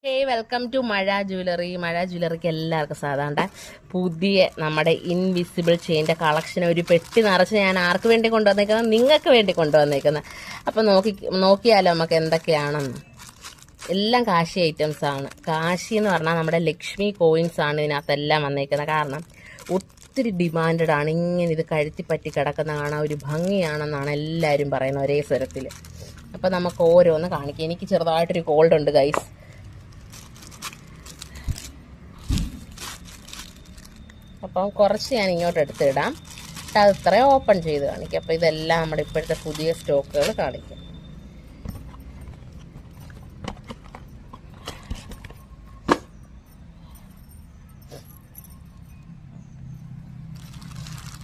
Hey welcome to മഴ jewellery. മഴ ജ്വല്ലറിക്ക് എല്ലാവർക്കും സാധാരണ പുതിയ നമ്മുടെ ഇൻവിസിബിൾ ചെയിൻ്റെ കളക്ഷൻ ഒരു പെട്ടി നിറച്ച് ഞാൻ ആർക്ക് വേണ്ടി കൊണ്ടുവന്നേക്കുന്നത്, നിങ്ങൾക്ക് വേണ്ടി കൊണ്ടുവന്നേക്കുന്നത്. അപ്പം നോക്കിയാലോ നമുക്ക് എന്തൊക്കെയാണെന്ന്. എല്ലാം കാശി ഐറ്റംസ് ആണ്. കാശി എന്ന് പറഞ്ഞാൽ നമ്മുടെ ലക്ഷ്മി കോയിൻസ് ആണ് ഇതിനകത്തെല്ലാം വന്നേക്കുന്നത്. കാരണം ഒത്തിരി ഡിമാൻഡഡ് ആണ്. ഇങ്ങനെ ഇത് കഴുത്തിപ്പറ്റി കിടക്കുന്ന കാണാൻ ഒരു ഭംഗിയാണെന്നാണ് എല്ലാവരും പറയുന്നത് ഒരേ സ്വരത്തിൽ. അപ്പം നമുക്ക് ഓരോന്ന് കാണിക്കാം. എനിക്ക് ചെറുതായിട്ടൊരു കോൾഡ് ഉണ്ട് ഗൈസ്. അപ്പം കുറച്ച് ഞാൻ ഇങ്ങോട്ട് എടുത്തിടാം. അത് ഇത്രയും ഓപ്പൺ ചെയ്ത് കാണിക്കാം. അപ്പോൾ ഇതെല്ലാം നമ്മുടെ ഇപ്പോഴത്തെ പുതിയ സ്റ്റോക്കുകൾ കാണിക്കാം.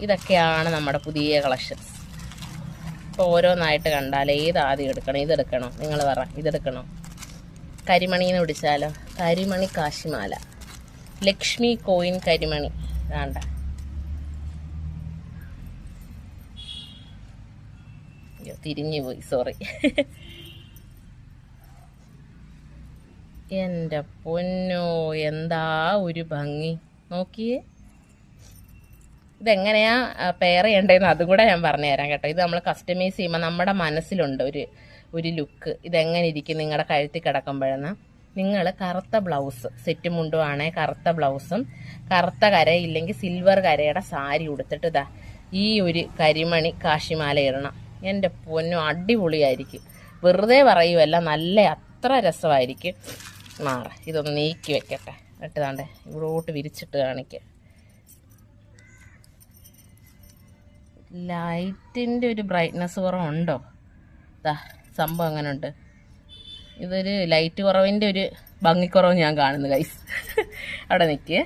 ഇതൊക്കെയാണ് നമ്മുടെ പുതിയ കളക്ഷൻസ്. ഇപ്പോൾ ഓരോന്നായിട്ട് കണ്ടാൽ ഏത് ആദ്യം എടുക്കണം? ഇതെടുക്കണോ? നിങ്ങൾ പറ, ഇതെടുക്കണോ? കരിമണിന്ന് പിടിച്ചാലോ? കരിമണി കാശിമാല, ലക്ഷ്മി കോയിൻ കരിമണി. വേണ്ട, തിരിഞ്ഞു പോയി, സോറി. എൻ്റെ പൊന്നോ, എന്താ ഒരു ഭംഗി നോക്കിയേ. ഇതെങ്ങനെയാ പെയർ ചെയ്യേണ്ടതെന്ന് അതും കൂടെ ഞാൻ പറഞ്ഞു തരാം കേട്ടോ. ഇത് നമ്മൾ കസ്റ്റമൈസ് ചെയ്യുമ്പോൾ നമ്മുടെ മനസ്സിലുണ്ട് ഒരു ലുക്ക്. ഇതെങ്ങനെ ഇരിക്കും നിങ്ങളുടെ കഴുത്തിൽ കിടക്കുമ്പോഴെന്ന്. നിങ്ങൾ കറുത്ത ബ്ലൗസ്, സെറ്റ് മുണ്ടുവാണെങ്കിൽ കറുത്ത ബ്ലൗസും കറുത്ത കര ഇല്ലെങ്കിൽ സിൽവർ കരയുടെ സാരി ഉടുത്തിട്ട് ഇതാ ഈ ഒരു കരിമണി കാശിമാല ഇടണം. എൻ്റെ പൊന്നു, അടിപൊളിയായിരിക്കും. വെറുതെ പറയുമല്ല, നല്ല അത്ര രസമായിരിക്കും. ഇതൊന്ന് നീക്കി വെക്കട്ടെ. ഇട്ടാണ്ടേ ഇവിടോട്ട് വിരിച്ചിട്ട് കാണിക്കുക. ലൈറ്റിൻ്റെ ഒരു ബ്രൈറ്റ്നസ് കുറവുണ്ടോ? ഇതാ സംഭവം അങ്ങനെ ഉണ്ട്. ഇതൊരു ലൈറ്റ് കുറവിൻ്റെ ഒരു ഭംഗിക്കുറവ് ഞാൻ കാണുന്നു ഗൈസ്. അവിടെ നിൽക്കേ.